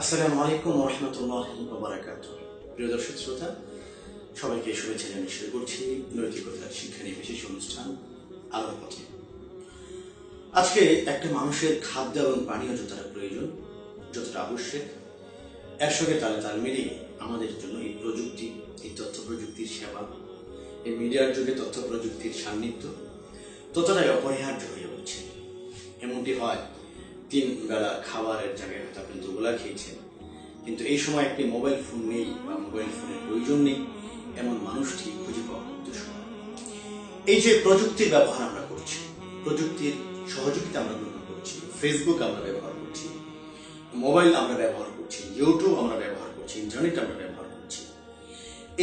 আসসালামু আলাইকুম ওয়া রাহমাতুল্লাহি ওয়া বারাকাতুহু। প্রিয় দর্শক শ্রোতা, সবাইকে শুভেচ্ছা জানিয়ে শুরু করছি নৈতিকতার শিক্ষা নিয়ে বিশেষ অনুষ্ঠান আলোর পথে। আজকে একটা মানুষের খাদ্য এবং পানীয় যতটা প্রয়োজন, যতটা আবশ্যক, এর সঙ্গে তালে তাল মিলিয়ে আমাদের জন্য এই প্রযুক্তি, এই তথ্য প্রযুক্তির সেবা, এই মিডিয়ার যুগে তথ্য প্রযুক্তির সান্নিধ্য ততটাই অপরিহার্য হয়ে উঠছে। এমনটি হয়, 3 বেলা খাবারের জায়গায় হয়তো আপনি দুবেলা খেয়েছেন, কিন্তু এই সময় একটি মোবাইল ফোন নেই বা মোবাইল ফোনের প্রয়োজন নেই এমন মানুষটি খুঁজে পাওয়া দুষ্কর। এই যে প্রযুক্তির ব্যবহার আমরা করছি, প্রযুক্তির সহযোগিতা আমরা গ্রহণ করছি, ফেসবুক আমরা ব্যবহার করছি, মোবাইল আমরা ব্যবহার করছি, ইউটিউব আমরা ব্যবহার করছি, ইন্টারনেট আমরা ব্যবহার করছি,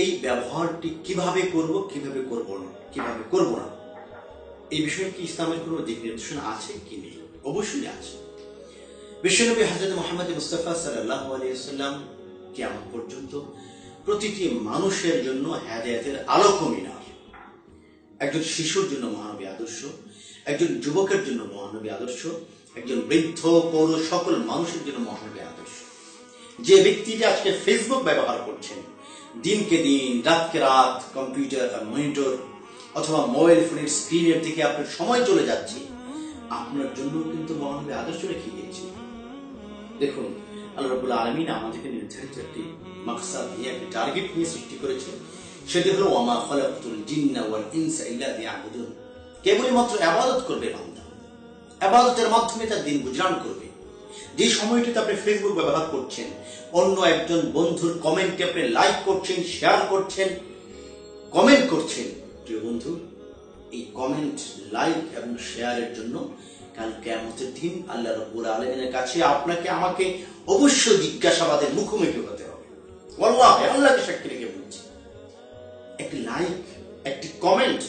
এই ব্যবহারটি কিভাবে করব, কিভাবে করব না, এই বিষয়ে কি ইসলামের কোনো দিক নির্দেশনা আছে কি নেই? অবশ্যই আছে। বিশ্বনবী হযরত মুহাম্মদ মুস্তাফা সাল্লাল্লাহু আলাইহি ওয়াসাল্লাম কিয়ামত পর্যন্ত প্রতিটি মানুষের জন্য হেদায়েতের আলোক ও মিনার। একজন শিশুর জন্য মহানবী আদর্শ, একজন যুবকের জন্য মহানবী আদর্শ, একজন বৃদ্ধ পৌর সকল মানুষের জন্য মহানবী আদর্শ। যে ব্যক্তিটি আজকে ফেসবুক ব্যবহার করছেন, দিনকে দিন রাতকে রাত কম্পিউটার আর মনিটর অথবা মোবাইল ফোনের স্ক্রিনের দিকে আপনার সময় চলে যাচ্ছে, আপনার জন্য কিন্তু মহানবী আদর্শ রেখে গিয়েছে। দেখুন, আল্লাহ রাব্বুল আলামিন আমাদেরকে নির্ধারিত একটি মাকসাদ নিয়ে, একটি টার্গেট নিয়ে সৃষ্টি করেছে। সেটি হলো ওয়ামা খালাকতুল জিন্না ওয়াল ইনসা ইল্লা লিয়াবুদুন। কেবলই মাত্র ইবাদত করবে বান্দা, ইবাদতের মাধ্যমে তার দিন গুজরান করবে। যে সময়টিতে আপনি ফেসবুক ব্যবহার করছেন, অন্য একজন বন্ধুর কমেন্টে আপনি লাইক করছেন, শেয়ার করছেন, কমেন্ট করছেন, প্রিয় বন্ধু, এই কমেন্ট, লাইক এবং শেয়ারের জন্য কাল কিয়ামতের দিন আল্লাহ রাব্বুল আলামিনের কাছে আপনাকে আমাকে অবশ্যই জিজ্ঞাসাবাদের মুখোমুখি হতে হবে। ওয়াল্লাহি, আল্লাহকে সাক্ষী রেখে বলছি, একটি লাইক, একটি কমেন্ট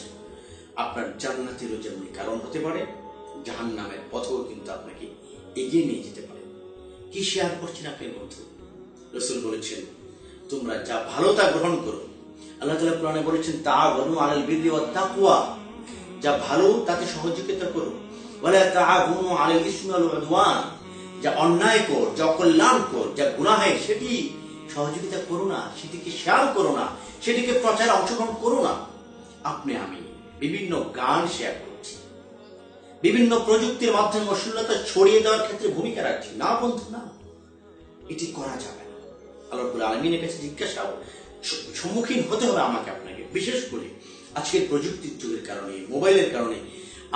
আপনার জান্নাতেরও যেমন কারণ হতে পারে, জাহান্নামের পথেও কিন্তু আপনাকে এগিয়ে নিয়ে যেতে পারে। কি শেয়ার করছেন আপনি বন্ধু? রাসূল বলেছেন, তোমরা যা ভালো তা গ্রহণ করো। আল্লাহ তাআলা কোরআনে বলেছেন, তাআওয়ানু আলাল বিররি ওয়াত তাকওয়া, যা ভালো তাতে সহযোগিতা করো। ওয়ালা তাআওয়ানু আলাল ইসমি ওয়াল উদওয়ান, যা অন্যায় কর, যা কল্যাণ কর, যা গুনাহ হয় সেটি সহযোগিতা করো না, সেটিকে শেয়ার করো না, সেটিকে প্রচারে অংশগ্রহণ করো না। আপনি আমি বিভিন্ন গান শেয়ার করছি, বিভিন্ন প্রযুক্তির মাধ্যমে অশ্লীলতা ছড়িয়ে দেওয়ার ক্ষেত্রে ভূমিকা রাখছি। না বন্ধু, না, এটি করা যাবে না। আল্লাহ রাব্বুল আলামিনের কাছে জিজ্ঞাসা সম্মুখীন হতে হবে আমাকে আপনাকে। বিশেষ করে আজকের প্রযুক্তির যুগের কারণে, মোবাইলের কারণে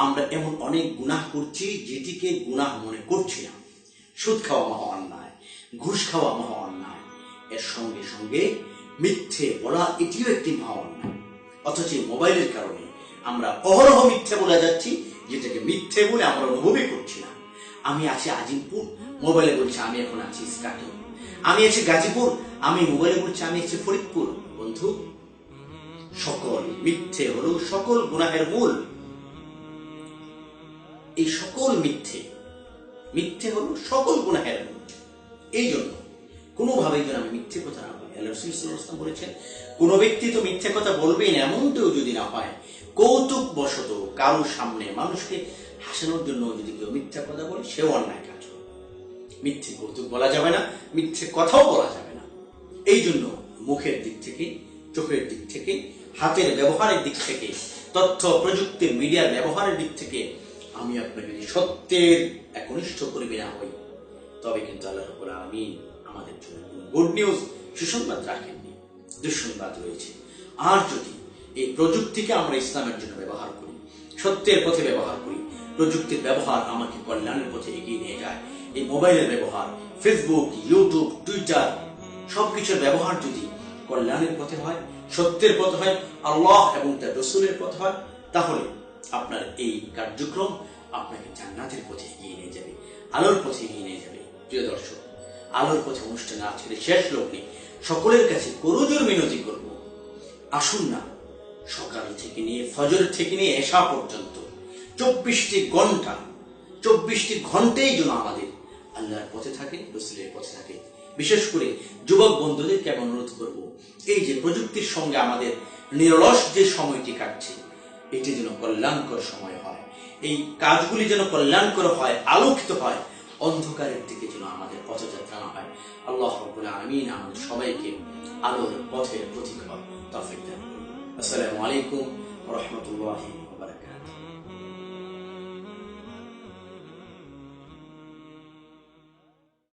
আমরা এমন অনেক গুনাহ করছি যেটিকে গুনাহ মনে করছি না। সুদ খাওয়া মহা অন্যায়, ঘুষ খাওয়া মহা অন্যায়, এর সঙ্গে সঙ্গে মিথ্যে বলা এটিও একটি মহা অন্যায়। অথচ মোবাইলের কারণে আমরা অহরহ মিথ্যে বলে যাচ্ছি, যেটাকে মিথ্যে বলে আমরা অনুভবই করছি না। আমি আছি আজিমপুর, মোবাইলে বলছি আমি এখন আছি ইস্কাটন। আমি আছি গাজীপুর, আমি মোবাইলে বলছি আমি আছি ফরিদপুর। বন্ধু, সকল মিথ্যে হলো সকল গুনাহের মূল। এই সকল মিথ্যে হলো সকল গুনাহের মূল। এই জন্য কোনোভাবেই যেন আমি মিথ্যে কথা না বলি। আল্লাহ রাসূল সাল্লাল্লাহু আলাইহি ওয়াসাল্লাম বলেছেন, কোন ব্যক্তি তো মিথ্যে কথা বলবেই না, এমনটাও যদি না হয় কৌতুক বশত কারো সামনে মানুষকে হাসানোর জন্য যদি কেউ মিথ্যা কথা বলে, সেও অন্যায় কাজ করে। মিথ্যে কৌতুক বলা যাবে না, মিথ্যে কথাও বলা যাবে না। এই জন্য মুখের দিক থেকে, চোখের দিক থেকে, হাতের ব্যবহারের দিক থেকে, তথ্য প্রযুক্তির মিডিয়ার ব্যবহারের দিক থেকে আমি আপনাকে যদি সত্যের একনিষ্ঠ করিবে না হই, তবে কিন্তু আল্লাহ রাব্বুল আলামিন আমাদের জন্য গুড নিউজ, সুসংবাদ রাখেননি, দুঃসংবাদ রয়েছে। আর যদি এই প্রযুক্তিকে আমরা ইসলামের জন্য ব্যবহার করি, সত্যের পথে ব্যবহার করি, প্রযুক্তির ব্যবহার আমাকে কল্যাণের পথে এগিয়ে নিয়ে যায়। এই মোবাইলের ব্যবহার, ফেসবুক, ইউটিউব, টুইটার, সবকিছুর ব্যবহার যদি কল্যাণের পথে হয়, সত্যের পথে হয়, আল্লাহ এবং তার রাসূলের পথে হয়, তাহলে আপনার এই কার্যক্রম আপনাকে জান্নাতের পথে এগিয়ে নিয়ে যাবে, আলোর পথে এগিয়ে নিয়ে যাবে। প্রিয় দর্শক, আলোর পথে অনুষ্ঠানে আজকের শেষ লগ্নে সকলের কাছে করজোর মিনতি করব, আসুন না সকাল থেকে নিয়ে ফজর থেকে নিয়ে এশা পর্যন্ত 24টি ঘন্টাই যেন আমাদের আল্লাহর পথে থাকে, রাসূলের পথে থাকে। বিশেষ করে যুবক বন্ধুদেরকে আমি অনুরোধ করব, এই যে প্রযুক্তির সঙ্গে আমাদের নিরলস যে সময়টি কাটছে, এটি যেন কল্যাণকর সময় হয়, এই কাজগুলি যেন কল্যাণকর হয়, আলোকিত হয়, অন্ধকারের দিকে যেন আমাদের পথযাত্রা না হয়। আল্লাহ রাব্বুল আলামিন আমাদের সবাইকে আলোর পথের প্রতীক হওয়ার তৌফিক দান করুন। আসসালামু আলাইকুম ওয়া রাহমাতুল্লাহি